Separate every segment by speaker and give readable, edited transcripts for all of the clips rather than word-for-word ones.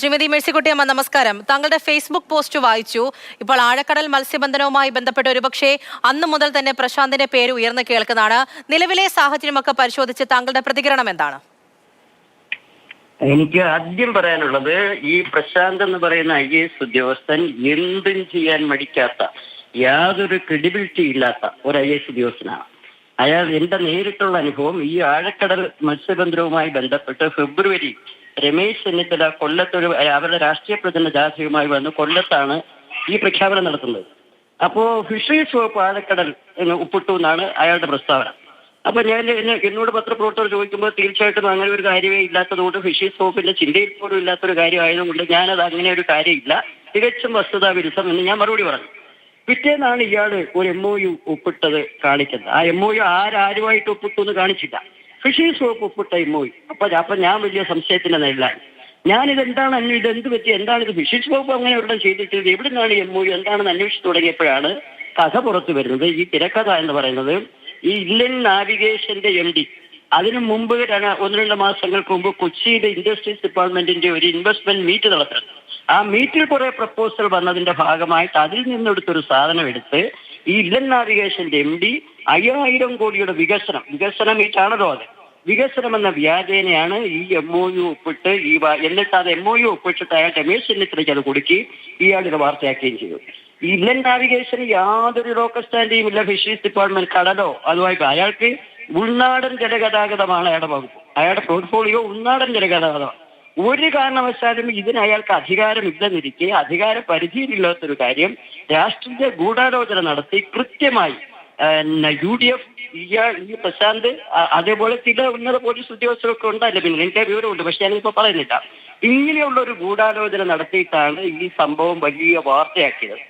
Speaker 1: ശ്രീമതി മേഴ്സിക്കുട്ടിയമ്മ, നമസ്കാരം. താങ്കളുടെ Facebook post വായിച്ചു. ഇപ്പോൾ ആഴക്കടൽ മത്സ്യബന്ധനവുമായി ബന്ധപ്പെട്ട് ഒരുപക്ഷെ അന്നു മുതൽ തന്നെ പ്രശാന്തിന്റെ പേര് ഉയർന്നു കേൾക്കുന്നതാണ്. നിലവിലെ സാഹചര്യമൊക്കെ പരിശോധിച്ച് താങ്കളുടെ പ്രതികരണം എന്താണ്?
Speaker 2: എനിക്ക് ആദ്യം പറയാനുള്ളത്, ഈ പ്രശാന്ത് എന്ന് പറയുന്ന IAS ഉദ്യോഗസ്ഥൻ എന്തും ചെയ്യാൻ മടിക്കാത്ത, യാതൊരു ക്രെഡിബിലിറ്റി ഇല്ലാത്ത ഒരു IAS ഉദ്യോഗസ്ഥനാണ് അയാൾ. എന്റെ നേരിട്ടുള്ള അനുഭവം, ഈ ആഴക്കടൽ മത്സ്യബന്ധനവുമായി ബന്ധപ്പെട്ട് ഫെബ്രുവരി രമേശ് ചെന്നിത്തല കൊല്ലത്തൊരു അവരുടെ രാഷ്ട്രീയ പ്രതിനിധി ജാഥയുമായി വന്ന് കൊല്ലത്താണ് ഈ പ്രഖ്യാപനം നടത്തുന്നത്. അപ്പോ ഫിഷറീസ് വകുപ്പ് ആഴക്കടൽ ഒപ്പിട്ടു എന്നാണ് അയാളുടെ പ്രസ്താവന. അപ്പൊ എന്നോട് പത്രപ്രവർത്തകർ ചോദിക്കുമ്പോൾ തീർച്ചയായിട്ടും അങ്ങനെ ഒരു കാര്യമേ ഇല്ലാത്തതുകൊണ്ട്, ഫിഷറീസ് വകുപ്പിന്റെ ചിന്തയിൽ പോലും ഇല്ലാത്തൊരു കാര്യമായതുകൊണ്ട് ഞാനത് അങ്ങനെ ഒരു കാര്യമില്ല, തികച്ചും വസ്തുതാവിരുദ്ധം എന്ന് ഞാൻ മറുപടി പറഞ്ഞു. പിറ്റേന്നാണ് ഇയാൾ ഒരു MOU ഒപ്പിട്ടത് കാണിക്കുന്നത്. ആ MOU ആരുമായിട്ട് ഒപ്പിട്ടു എന്ന് കാണിച്ചില്ല, ഫിഷറീസ് വകുപ്പ് ഒപ്പിട്ട MOU. അപ്പൊ ഞാൻ വലിയ സംശയത്തിന്റെ നിഴലാണ്. ഞാനിതെന്താണ് ഇതെന്ത് പറ്റി, എന്താണിത്, ഫിഷറീസ് വകുപ്പ് അങ്ങനെ ഒരെണ്ണം ചെയ്തിട്ടില്ല, എവിടെ നിന്നാണ് MOU, എന്താണെന്ന് അന്വേഷിച്ചു തുടങ്ങിയപ്പോഴാണ് കഥ പുറത്തു വരുന്നത്. ഈ തിരക്കഥ എന്ന് പറയുന്നത്, ഈ ഇന്ത്യൻ നാവിഗേഷന്റെ MD അതിനു മുമ്പ് 1-2 മാസങ്ങൾക്ക് മുമ്പ് കൊച്ചിയിലെ ഇൻഡസ്ട്രീസ് ഡിപ്പാർട്ട്മെന്റിന്റെ ഒരു ഇൻവെസ്റ്റ്മെന്റ് മീറ്റ് നടത്തുന്നത്. ആ മീറ്റിൽ കുറെ പ്രപ്പോസൽ വന്നതിന്റെ ഭാഗമായിട്ട് അതിൽ നിന്നെടുത്തൊരു സാധനം എടുത്ത് ഈ ഇന്ത്യൻ നാവിഗേഷന്റെ MD 5000 കോടിയുടെ വികസന മീറ്റാണല്ലോ അത്, വികസനം എന്ന വ്യാജേനയാണ് ഈ MOU ഒപ്പിട്ട് എന്നിട്ട് അത് MOU ഒപ്പിട്ടിട്ട് അയാൾ രമേശ് ചെന്നിത്തലയ്ക്ക് അത് കൊടുക്കി ഇയാളിത് വാർത്തയാക്കുകയും ചെയ്തു. ഈ ഇന്ത്യൻ നാവിഗേഷന് യാതൊരു ലോക്കൽ സ്റ്റാൻഡിയും ഇല്ല. ഫിഷറീസ് ഡിപ്പാർട്ട്മെന്റ് കടലോ അതുമായിട്ട് അയാൾക്ക് ഉൾനാടൻ ജലഗതാഗതമാണ് അയാളുടെ വകുപ്പ്, അയാളുടെ പോർട്ട്ഫോളിയോ ഉൾനാടൻ ജലഗതാഗതമാണ്. ഒരു കാരണവശാലും ഇതിന് അയാൾക്ക് അധികാരമില്ലെന്നിരിക്കെ, അധികാര പരിധിയിലില്ലാത്തൊരു കാര്യം രാഷ്ട്രീയ ഗൂഢാലോചന നടത്തി കൃത്യമായി UDF ഈ പ്രശാന്ത് അതേപോലെ ചില ഉന്നത പോലീസ് ഉദ്യോഗസ്ഥരൊക്കെ ഉണ്ടല്ലോ, പിന്നെ എനിക്ക് വിവരമുണ്ട്, പക്ഷെ ഞാനിപ്പോ പറയുന്നില്ല. ഇങ്ങനെയുള്ള ഒരു ഗൂഢാലോചന നടത്തിയിട്ടാണ് ഈ സംഭവം വലിയ വാർത്തയാക്കിയത്.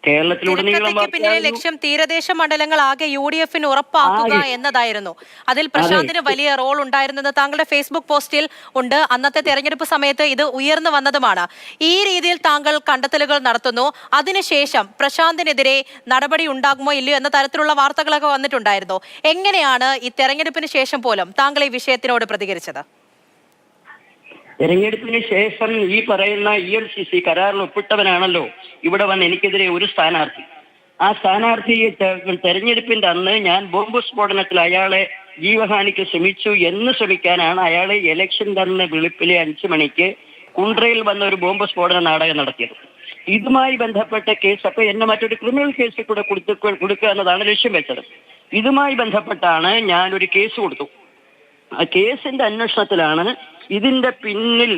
Speaker 1: പിന്നിലെ ലക്ഷ്യം തീരദേശ മണ്ഡലങ്ങൾ ആകെ UDF ഉറപ്പാക്കുക എന്നതായിരുന്നു. അതിൽ പ്രശാന്തിന് വലിയ റോൾ ഉണ്ടായിരുന്നത് താങ്കളുടെ ഫേസ്ബുക്ക് പോസ്റ്റിൽ ഉണ്ട്. അന്നത്തെ തെരഞ്ഞെടുപ്പ് സമയത്ത് ഇത് ഉയർന്നു വന്നതുമാണ്. ഈ രീതിയിൽ താങ്കൾ കണ്ടെത്തലുകൾ നടത്തുന്നു. അതിനുശേഷം പ്രശാന്തിനെതിരെ നടപടി ഉണ്ടാകുമോ ഇല്ലയോ എന്ന തരത്തിലുള്ള വാർത്തകളൊക്കെ വന്നിട്ടുണ്ടായിരുന്നു. എങ്ങനെയാണ് ഈ തെരഞ്ഞെടുപ്പിന് ശേഷം പോലും താങ്കൾ ഈ വിഷയത്തിനോട് പ്രതികരിച്ചത്?
Speaker 2: തെരഞ്ഞെടുപ്പിന് ശേഷം ഈ പറയുന്ന EMCC കരാറിൽ ഒപ്പിട്ടവനാണല്ലോ ഇവിടെ വന്ന് എനിക്കെതിരെ ഒരു സ്ഥാനാർത്ഥി. ആ സ്ഥാനാർത്ഥി തെരഞ്ഞെടുപ്പിന്റെ അന്ന് ഞാൻ ബോംബ് സ്ഫോടനത്തിൽ അയാളെ ജീവഹാനിക്ക് ശ്രമിച്ചു എന്ന് ശ്രമിക്കാനാണ് അയാളെ ഇലക്ഷന്റെ അന്ന് വെളുപ്പിലെ 5 മണിക്ക് കുണ്ട്രയിൽ വന്ന ഒരു ബോംബ് സ്ഫോടന നാടകം നടത്തിയത്. ഇതുമായി ബന്ധപ്പെട്ട കേസ്, അപ്പൊ എന്നെ മറ്റൊരു ക്രിമിനൽ കേസിൽ കൂടെ കൊടുക്കുക എന്നതാണ് ലക്ഷ്യം വെച്ചത്. ഇതുമായി ബന്ധപ്പെട്ടാണ് ഞാനൊരു കേസ് കൊടുത്തു. ആ കേസിന്റെ അന്വേഷണത്തിലാണ് ഇതിന്റെ പിന്നിൽ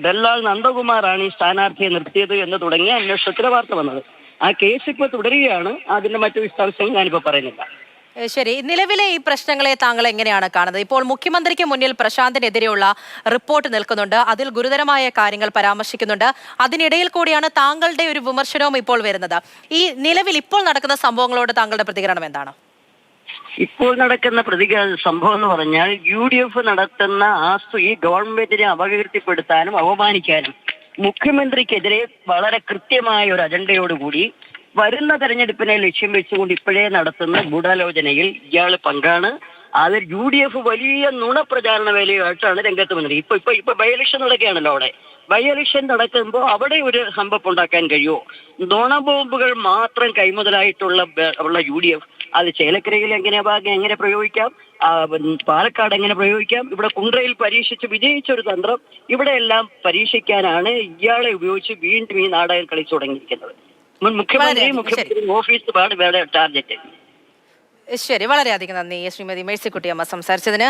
Speaker 2: ദല്ലാൽ നന്ദകുമാറാണ് ഈ സ്ഥാനാർത്ഥിയെ നിർത്തിയത് എന്ന് തുടങ്ങിയ അന്വേഷണത്തിലെ വാർത്ത വന്നത്. ആ കേസ് ഇപ്പൊ തുടരുകയാണ്. അതിന്റെ മറ്റു വിശദാംശങ്ങൾ ഞാനിപ്പോ പറയുന്നില്ല.
Speaker 1: ശരി, നിലവിലെ ഈ പ്രശ്നങ്ങളെ താങ്കൾ എങ്ങനെയാണ് കാണുന്നത്? ഇപ്പോൾ മുഖ്യമന്ത്രിക്ക് മുന്നിൽ പ്രശാന്തിനെതിരെയുള്ള റിപ്പോർട്ട് നിൽക്കുന്നുണ്ട്, അതിൽ ഗുരുതരമായ കാര്യങ്ങൾ പരാമർശിക്കുന്നുണ്ട്. അതിനിടയിൽ കൂടിയാണ് താങ്കളുടെ ഒരു വിമർശനവും ഇപ്പോൾ വരുന്നത്. ഈ നിലവിൽ ഇപ്പോൾ നടക്കുന്ന സംഭവങ്ങളോട് താങ്കളുടെ പ്രതികരണം എന്താണ്?
Speaker 2: ഇപ്പോൾ നടക്കുന്ന സംഭവം എന്ന് പറഞ്ഞാൽ, UDF നടത്തുന്ന ഈ ഗവൺമെന്റിനെ അപകീർത്തിപ്പെടുത്താനും അവമാനിക്കാനും മുഖ്യമന്ത്രിക്കെതിരെ വളരെ കൃത്യമായ ഒരു അജണ്ടയോടുകൂടി വരുന്ന തെരഞ്ഞെടുപ്പിനെ ലക്ഷ്യം വെച്ചുകൊണ്ട് ഇപ്പോഴേ നടത്തുന്ന ഗൂഢാലോചനയിൽ ഇയാൾ പങ്കാണ്. അതിൽ UDF വലിയ നുണപ്രചാരണ വേലയുമായിട്ടാണ് രംഗത്ത് വന്നത്. ഇപ്പൊ ബൈ ഇലക്ഷൻ നടക്കുകയാണല്ലോ. അവിടെ ബൈ ഇലക്ഷൻ നടക്കുമ്പോൾ അവിടെ ഒരു സംഭവം ഉണ്ടാക്കാൻ കഴിയുമോ? നുണബോംബുകൾ മാത്രം കൈമുതലായിട്ടുള്ള UDF അത് ചേലക്കരയിൽ എങ്ങനെ പ്രയോഗിക്കാം, പാലക്കാട് എങ്ങനെ പ്രയോഗിക്കാം, ഇവിടെ കുണ്ട്രയിൽ പരീക്ഷിച്ച് വിജയിച്ച ഒരു തന്ത്രം ഇവിടെയെല്ലാം പരീക്ഷിക്കാനാണ് ഇയാളെ ഉപയോഗിച്ച് വീണ്ടും ഈ നാടകം കളിച്ചു തുടങ്ങിയിരിക്കുന്നത്. മുഖ്യമന്ത്രി ഓഫീസ് വേറെ ടാർഗറ്റ്.
Speaker 1: ശരി, വളരെയധികം നന്ദി ശ്രീമതി മേഴ്സിക്കുട്ടിയമ്മ സംസാരിച്ചതിന്.